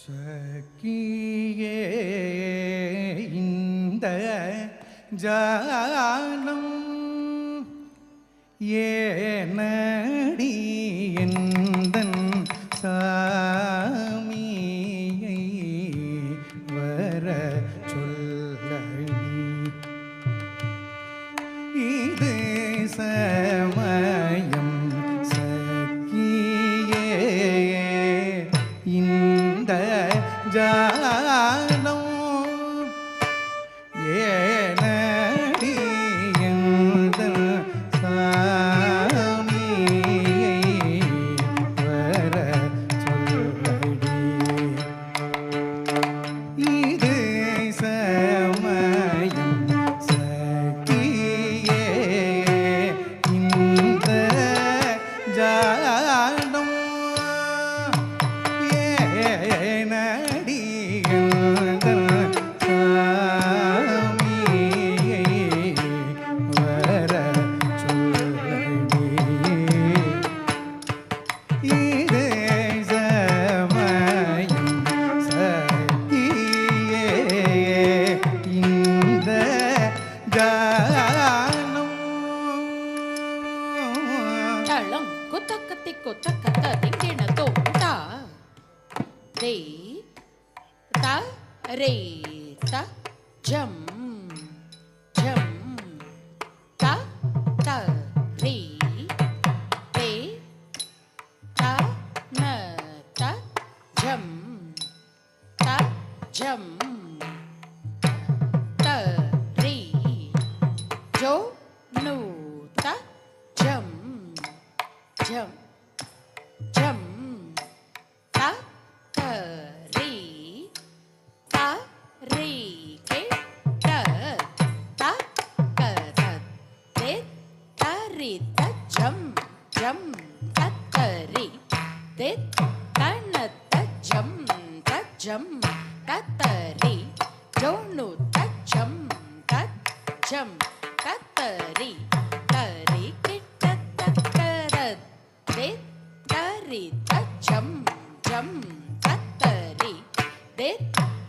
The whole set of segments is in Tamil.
சகியே இந்த ஜானம் ஏனடி எந்தன் சாமியை வர சொல்லடி இது சமயம் சகியே இந்த ஜானம் ஏனடி எந்தன் சாமியை வர சொல்லடி இது சமயம் சகியே இந்த ஜானம் ஏனடி எந்தன் சாமியை வர சொல்லடி இது சமயம் சகியே இந்த ஜானம் தளம் குத்தக்கத்தி குத்தக்கத்த திங்கின தோட்டா ரே த ரே த ஜம் ஜம் த த ரே ரே த ந த ஜம் த ஜம் த ரே ஜோ நு த ஜம் ஜம் ஜம் த த ரே த ரே கே த த க த ரே த ரே த ஜம் ஜம் த த ரே தே த ந த ஜம் த ஜம் த த ரே ஜோ நு த ஜம் த ஜம் த த ரே கே த த க ர தே த ரே த ஜம் ஜம் த த ரே தே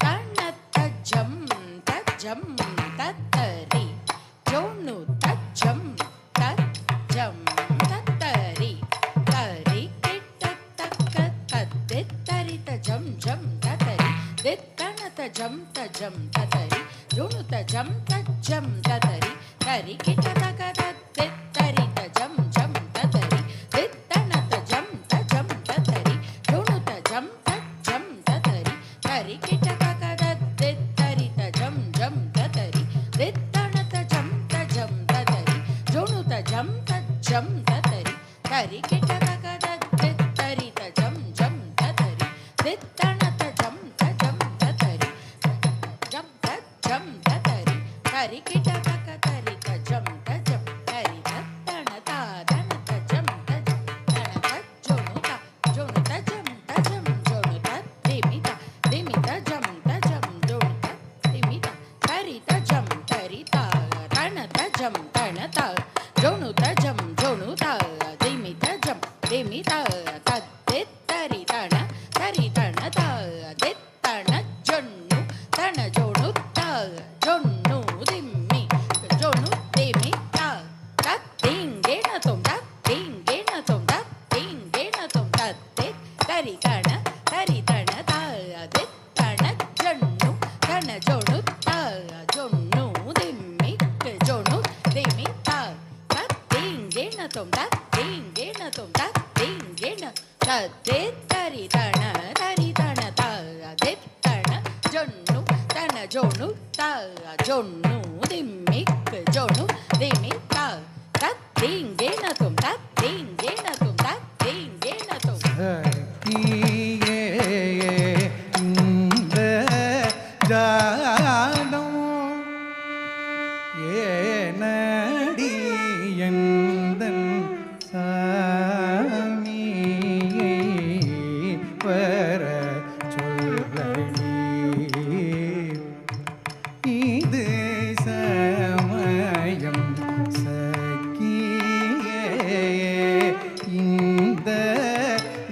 த ந த ஜம் த ஜம் த த ரே ஜோ நு த ஜம் த ஜம் த த ரே கே த த க த தே த ரே த ஜம் ஜம் த த ரே தே த ந த ஜம் த ஜம் த த ரே ஜோ நு த ஜம் த ஜம் த த ரே கே த த க த தே த ரே த ஜம் ஜம் த த ரே தே த ந த ஜம் த ஜம் த த ரே ஜோ நு த ஜம் த ஜம் த த ரே கே த த க த தே த ரே த ஜம் ஜம் த த ரே தே த ந த ஜம் த ஜம் த த ரே ஜோ நு த ஜம் த ஜம் த த ரே கே த த க த தே த ரே த ஜம் ஜம் த த ரே தே த ந த ஜம் த ஜம் த த ரே ஜம் த ஜம் த த ரே கே த த க த ரே த ஜம் த ஜம் த ரே த த ந த த ந த ஜம் த ஜம் த ந த ஜோ நு த ஜம் த ஜம் ஜோ நு த ரே மி த ஜம் த ஜம் ஜோ நு த ரே மி த ரே த ஜம் த ரே த த ந த ஜம் த ந த ஜோ நு த ஜம் ஜோ நு த ரே மி த ஜம் ரே மி த த தே த ரே த ந த ரே த ந த தே த ந ஜோ நு த ந ஜோ நு த ஜோ நு ரே மி ஜோ நு ரே மி த த திங் கே ந தொம் த திங் கே ந தொம் த திங் கே ந தொம் த தே த ரே த ந த ரே த ந த தே த ந ஜோ நு த ந ஜோ நு த ஜோ நு ரே மி ஜோ நு ரே மி த த திங் கே ந தொம் த திங் கே ந தொம் த திங் கே ந த தே த ரே த ந த ரே த ந த தே த ந ஜோ நு த ந ஜோ நு த ஜோ நு ரே மி ஜோ நு ரே மி த த திங் கே ந தொம் த திங் கே ந தொம் த திங் கே ந தொம் சகியே இந்த ஜானம் ஏனடி எந்தன் சாமியை வர சொல்லடி இது சமயம் சகியே இந்த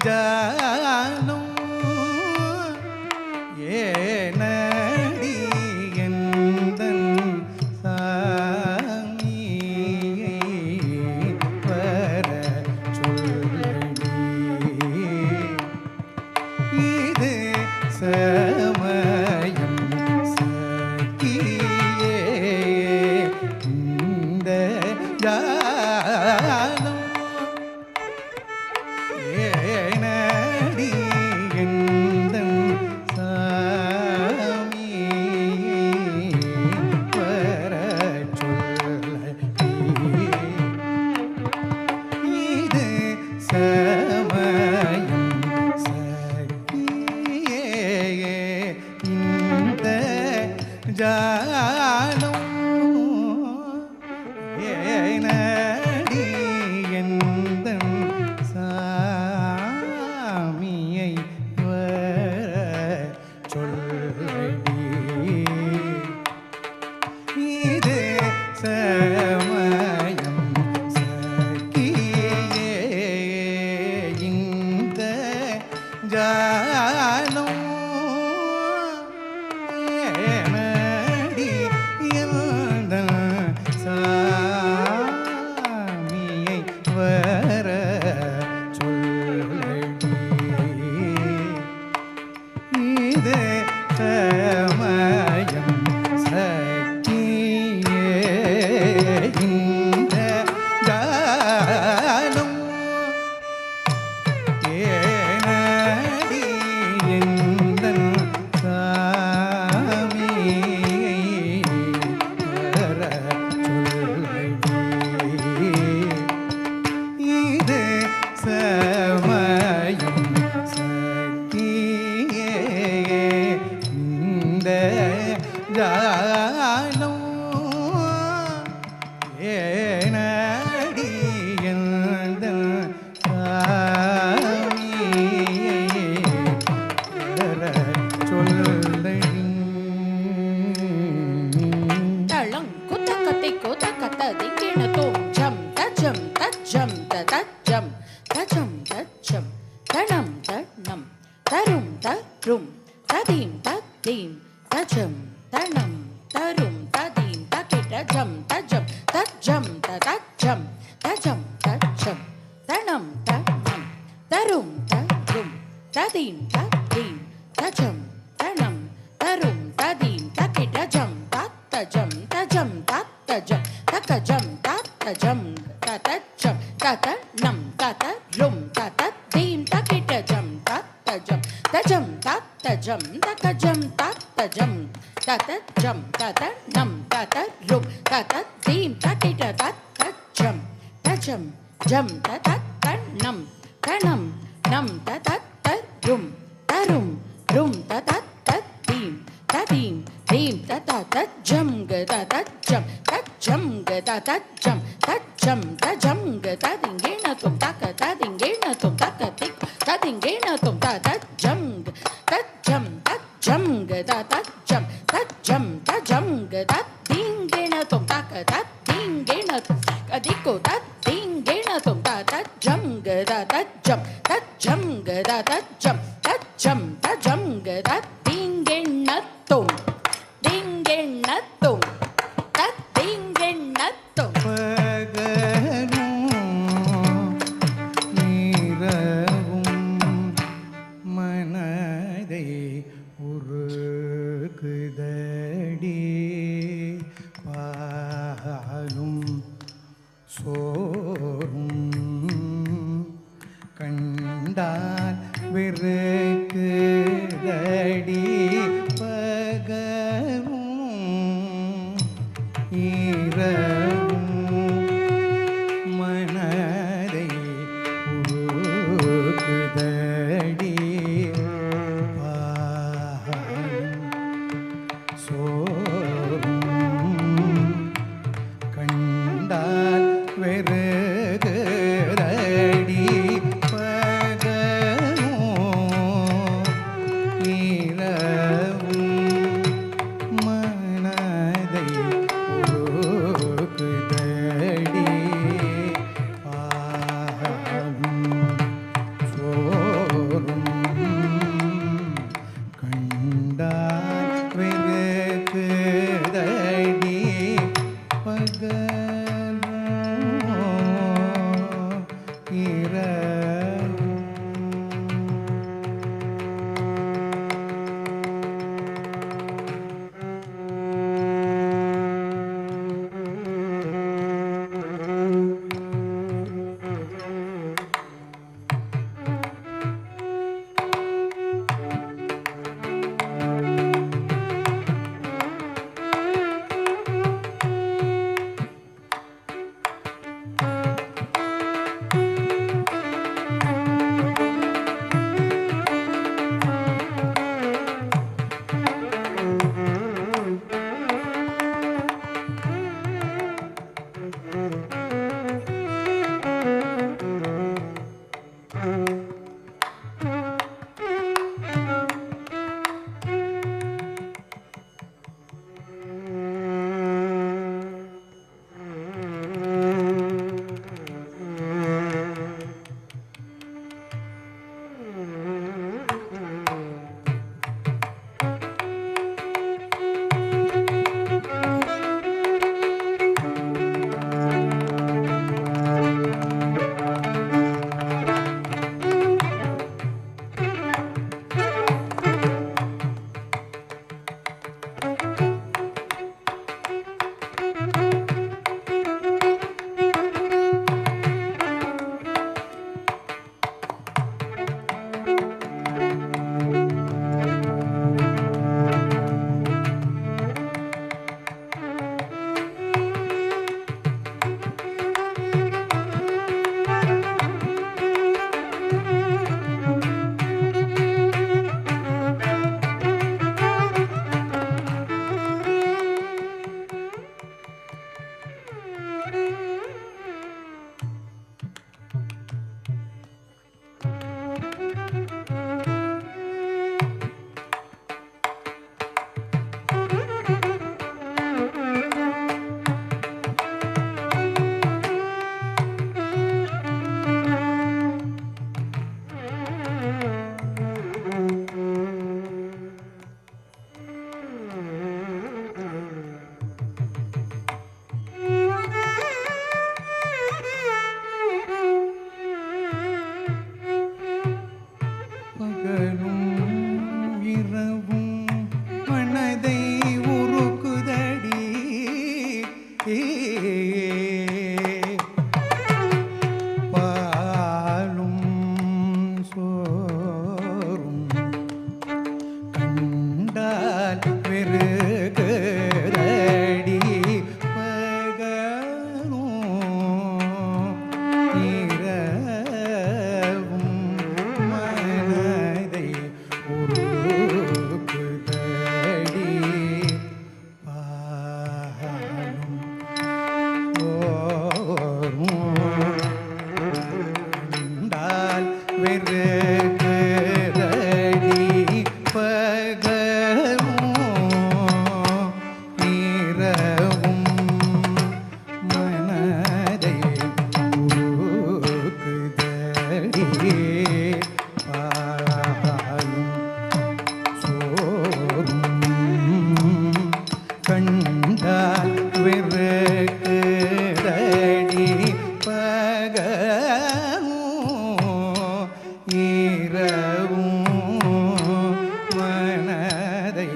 ஜானம் இது சமயம் சகியே இந்த ஜாலம் ஏனடி எந்தன் சாமி வரச் சொல்லடி இது சமயம் சகியே இந்த ஜாலம் ஏனடி எந்தன் சாமியை வரச் சொல்லடி இது சமயம் சகியே இந்த ஜாலம் ஏனடி எந்தன் சாமியை வரச் சொல்லடி இது சமயம் சகியே இந்த ஜாலம் ஏனடி எந்தன் சாமியை வரச் சொல்லடி இது சமயம் சகியே இந்த ஜாலம் ஏனடி எந்தன் சாமியை வரச் சொல்லடி தளங்குத்தக்கத்தை கோத்தக்கத்த திங்கின தோம் ஜம் தஜம் தஜம் தஜம் தஜம் தஜம் தனம் தனம் தரும் தரும் ததீம் ததீம் தஜம் தனம் தரும் ததீம் தகிட ஜம் தஜம் தஜம் தஜம் தஜம் தஜம் தனம் தனம் தரும் தரும் ததீம் ததீம் தஜம் தனம் தரும் ததீம் தகிட ஜம் தஜம் தஜம் தஜம் தகஜம் தஜம் தஜம் ததனம் ததரும் ததீம் தகிட ஜம் தஜம் தஜம் தஜம் தகஜம் தஜம் ததஜம் ததனம் ததரும் ததீம் தகிட தஜம் தஜம் ஜம் ததனம் தனம் நம் ததரும் தரும் ரும் ததீம் ததீம் தீம் ததஜம் ததஜம் தஜம் ததஜம் தஜம் தஜம் ததிங்கேன தும் தக ததிங்கேன தும் தக திக் ததிங்கேன தும் ததஜம் தஜம் தஜம் ததஜம் தஜம் தஜம் ததிங்கேன தும் தக ததிங்கேன தும் அதிகோ ததிங்கேன தும் ததஜம் ததஜம் தஜம் ததஜம் தஜம் தஜம் ததிங்கேன தும் திங்கேன தும் ததிங்கேன தும் பகலும் இரவும் மனதை உருகுதடி பாலும் சோறும் கண்டால் வெறுக்குதடி பகலும் இரவும் மனதை உருகுதடி பாலும் சோறும் கண்டால் வெறுகுதடி பகலும் இரவும் மனதை உருகுதடி பாலும் சோறும் கண்டால் வெறுக்குதடி பகலும் இரவும் இரவும் மனதை உருக்குதடி பாலும் சோறும் கண்டால் வெறுகுதடி பகலும் இரவும் மனதை உருக்குதடி பாலும் கண்டால் வெறுகுதடி பகலும் இரவும் மனதை உருக்குதடி பாலும் சோறும் கண்டால் வெறுக்குதடி பகலும் இரவும் மனதை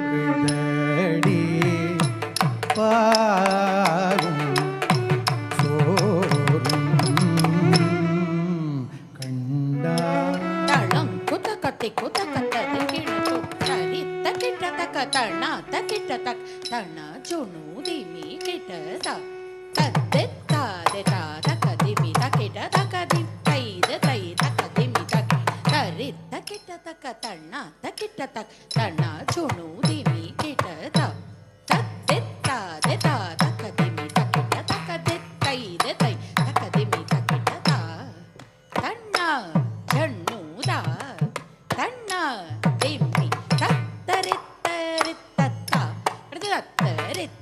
உருக்குதடி பாலும் சோறும் கண்டால் தளம் குத்த கத்தை குத்த கத்ததை கிழத்து தரி தக்கிட்ட தக்க தண்ணா தக்கிட்ட தக் தண்ணா ஜுனு திமி கிட்ட தத்தை தாதே தாதக திமி தக்கிட்ட தக்க திம் தைது தை தக்க திமி தக் தரி தக்கிட்ட தக்க தண்ணா தக்கிட்ட தக் தண்ணா ஜுனு திமி கிட்ட தத்தை தாதே தாதக திமி தக்கிட்ட தக்க தை தைது தை தக்க திமி தக்கிட்ட தண்ணா ஜன்னுதா தண்ணா திம்மி தத்தரித்தரித்தத்தா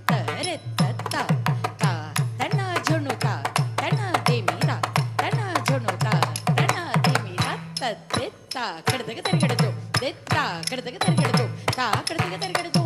தத்தரித்தரித்தத்தா தா தண்ணா ஜன்னுதா தண்ணா திமிதா தண்ணா ஜன்னுதா தண்ணா திமிதா தத்தரித்தா கடதக தரிகடதோ தெத்தா கடதக தரிகடதோ தா கடதக தரிகடதோ